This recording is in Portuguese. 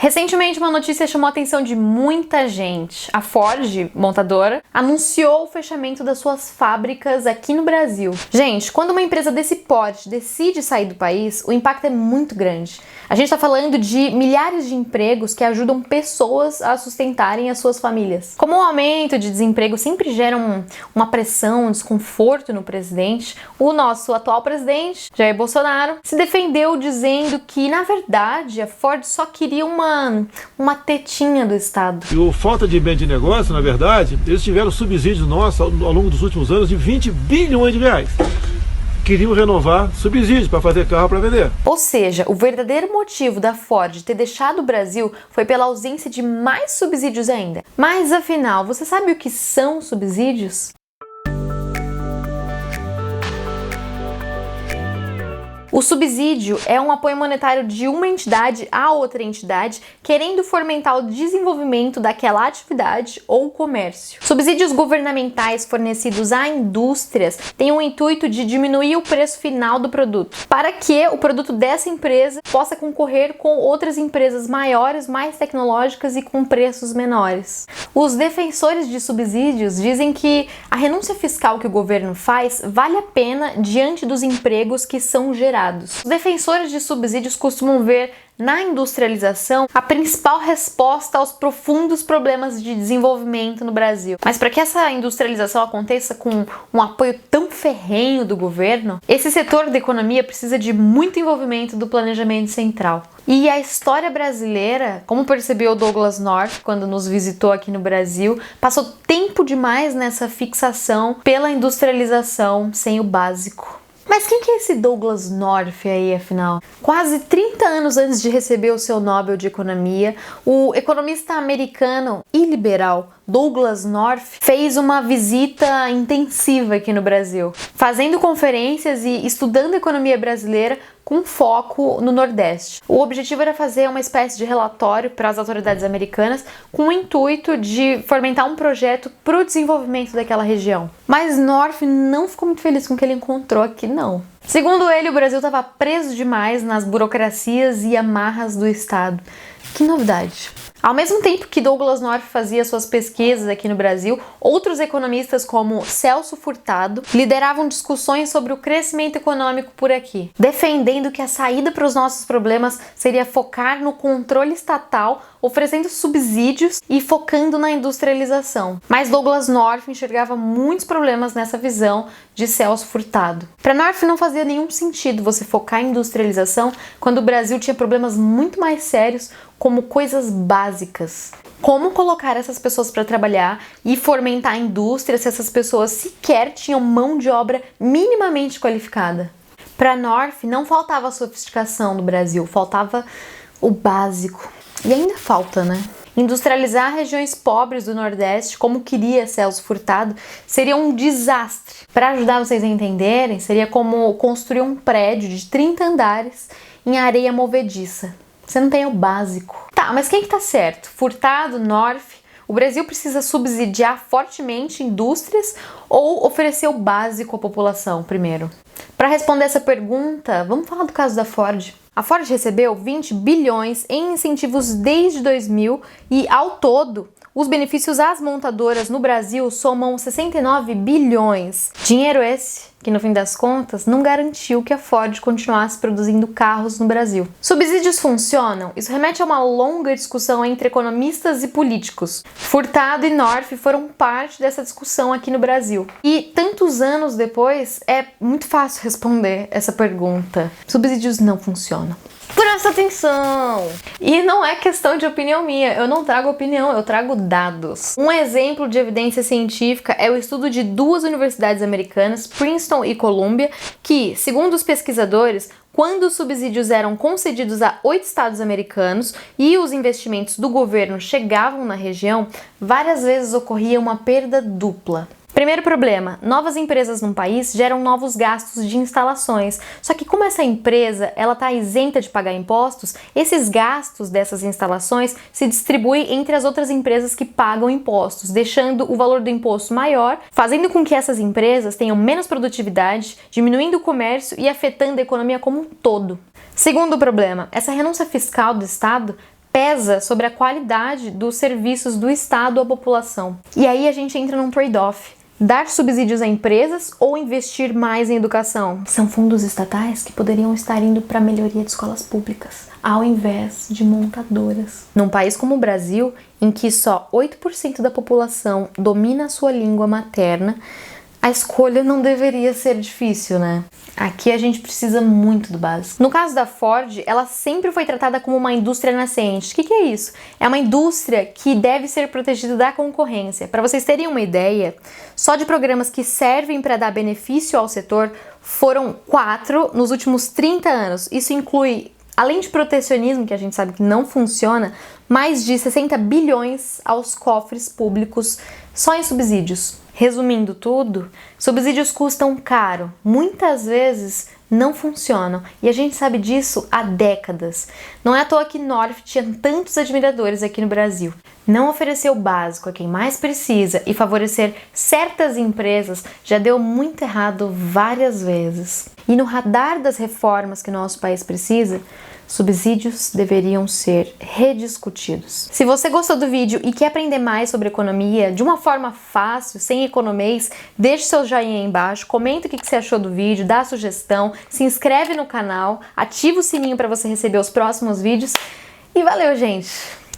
Recentemente, uma notícia chamou a atenção de muita gente. A Ford, montadora, anunciou o fechamento das suas fábricas aqui no Brasil. Gente, quando uma empresa desse porte decide sair do país, o impacto é muito grande. A gente está falando de milhares de empregos que ajudam pessoas a sustentarem as suas famílias. Como o aumento de desemprego sempre gera uma pressão, um desconforto no presidente, o nosso atual presidente, Jair Bolsonaro, se defendeu dizendo que, na verdade, a Ford só queria uma tetinha do Estado. E o falta de bem de negócio, na verdade, eles tiveram subsídios nossos ao longo dos últimos anos de 20 bilhões de reais. Queriam renovar subsídios para fazer carro para vender. Ou seja, o verdadeiro motivo da Ford ter deixado o Brasil foi pela ausência de mais subsídios ainda. Mas afinal, você sabe o que são subsídios? O subsídio é um apoio monetário de uma entidade a outra entidade, querendo fomentar o desenvolvimento daquela atividade ou comércio. Subsídios governamentais fornecidos a indústrias têm o intuito de diminuir o preço final do produto, para que o produto dessa empresa possa concorrer com outras empresas maiores, mais tecnológicas e com preços menores. Os defensores de subsídios dizem que a renúncia fiscal que o governo faz vale a pena diante dos empregos que são gerados. Os defensores de subsídios costumam ver na industrialização a principal resposta aos profundos problemas de desenvolvimento no Brasil. Mas para que essa industrialização aconteça com um apoio tão ferrenho do governo, esse setor da economia precisa de muito envolvimento do planejamento central. E a história brasileira, como percebeu Douglass North quando nos visitou aqui no Brasil, passou tempo demais nessa fixação pela industrialização sem o básico. Mas quem que é esse Douglass North aí, afinal? Quase 30 anos antes de receber o seu Nobel de Economia, o economista americano e liberal Douglass North fez uma visita intensiva aqui no Brasil, fazendo conferências e estudando a economia brasileira com foco no Nordeste. O objetivo era fazer uma espécie de relatório para as autoridades americanas com o intuito de fomentar um projeto para o desenvolvimento daquela região. Mas North não ficou muito feliz com o que ele encontrou aqui, não. Segundo ele, o Brasil estava preso demais nas burocracias e amarras do Estado. Que novidade! Ao mesmo tempo que Douglass North fazia suas pesquisas aqui no Brasil, outros economistas como Celso Furtado lideravam discussões sobre o crescimento econômico por aqui, defendendo que a saída para os nossos problemas seria focar no controle estatal, oferecendo subsídios e focando na industrialização. Mas Douglass North enxergava muitos problemas nessa visão de Celso Furtado. Para North não fazia nenhum sentido você focar em industrialização quando o Brasil tinha problemas muito mais sérios, como coisas básicas. Como colocar essas pessoas para trabalhar e fomentar a indústria se essas pessoas sequer tinham mão de obra minimamente qualificada? Para North não faltava a sofisticação do Brasil, faltava o básico. E ainda falta, né? Industrializar regiões pobres do Nordeste, como queria Celso Furtado, seria um desastre. Para ajudar vocês a entenderem, seria como construir um prédio de 30 andares em areia movediça. Você não tem o básico. Tá, mas quem que tá certo? Furtado, North? O Brasil precisa subsidiar fortemente indústrias ou oferecer o básico à população primeiro? Para responder essa pergunta, vamos falar do caso da Ford. A Ford recebeu 20 bilhões em incentivos desde 2000 e, ao todo, os benefícios às montadoras no Brasil somam 69 bilhões. Dinheiro esse que, no fim das contas, não garantiu que a Ford continuasse produzindo carros no Brasil. Subsídios funcionam? Isso remete a uma longa discussão entre economistas e políticos. Furtado e North foram parte dessa discussão aqui no Brasil. E tantos anos depois, é muito fácil responder essa pergunta. Subsídios não funcionam. Presta atenção! E não é questão de opinião minha, eu não trago opinião, eu trago dados. Um exemplo de evidência científica é o estudo de duas universidades americanas, Princeton e Columbia, que, segundo os pesquisadores, quando os subsídios eram concedidos a 8 estados americanos e os investimentos do governo chegavam na região, várias vezes ocorria uma perda dupla. Primeiro problema, novas empresas num país geram novos gastos de instalações, só que como essa empresa ela está isenta de pagar impostos, esses gastos dessas instalações se distribuem entre as outras empresas que pagam impostos, deixando o valor do imposto maior, fazendo com que essas empresas tenham menos produtividade, diminuindo o comércio e afetando a economia como um todo. Segundo problema, essa renúncia fiscal do Estado pesa sobre a qualidade dos serviços do Estado à população. E aí a gente entra num trade-off. Dar subsídios a empresas ou investir mais em educação? São fundos estatais que poderiam estar indo para a melhoria de escolas públicas, ao invés de montadoras. Num país como o Brasil, em que só 8% da população domina a sua língua materna, a escolha não deveria ser difícil, né? Aqui a gente precisa muito do básico. No caso da Ford, ela sempre foi tratada como uma indústria nascente. O que é isso? É uma indústria que deve ser protegida da concorrência. Para vocês terem uma ideia, só de programas que servem para dar benefício ao setor, foram 4 nos últimos 30 anos. Isso inclui, além de protecionismo, que a gente sabe que não funciona, mais de 60 bilhões aos cofres públicos só em subsídios. Resumindo tudo, subsídios custam caro, muitas vezes não funcionam e a gente sabe disso há décadas. Não é à toa que North tinha tantos admiradores aqui no Brasil. Não oferecer o básico a quem mais precisa e favorecer certas empresas já deu muito errado várias vezes. E no radar das reformas que nosso país precisa, subsídios deveriam ser rediscutidos. Se você gostou do vídeo e quer aprender mais sobre economia de uma forma fácil, sem economês, deixe seu joinha aí embaixo, comenta o que você achou do vídeo, dá sugestão, se inscreve no canal, ativa o sininho para você receber os próximos vídeos e valeu, gente!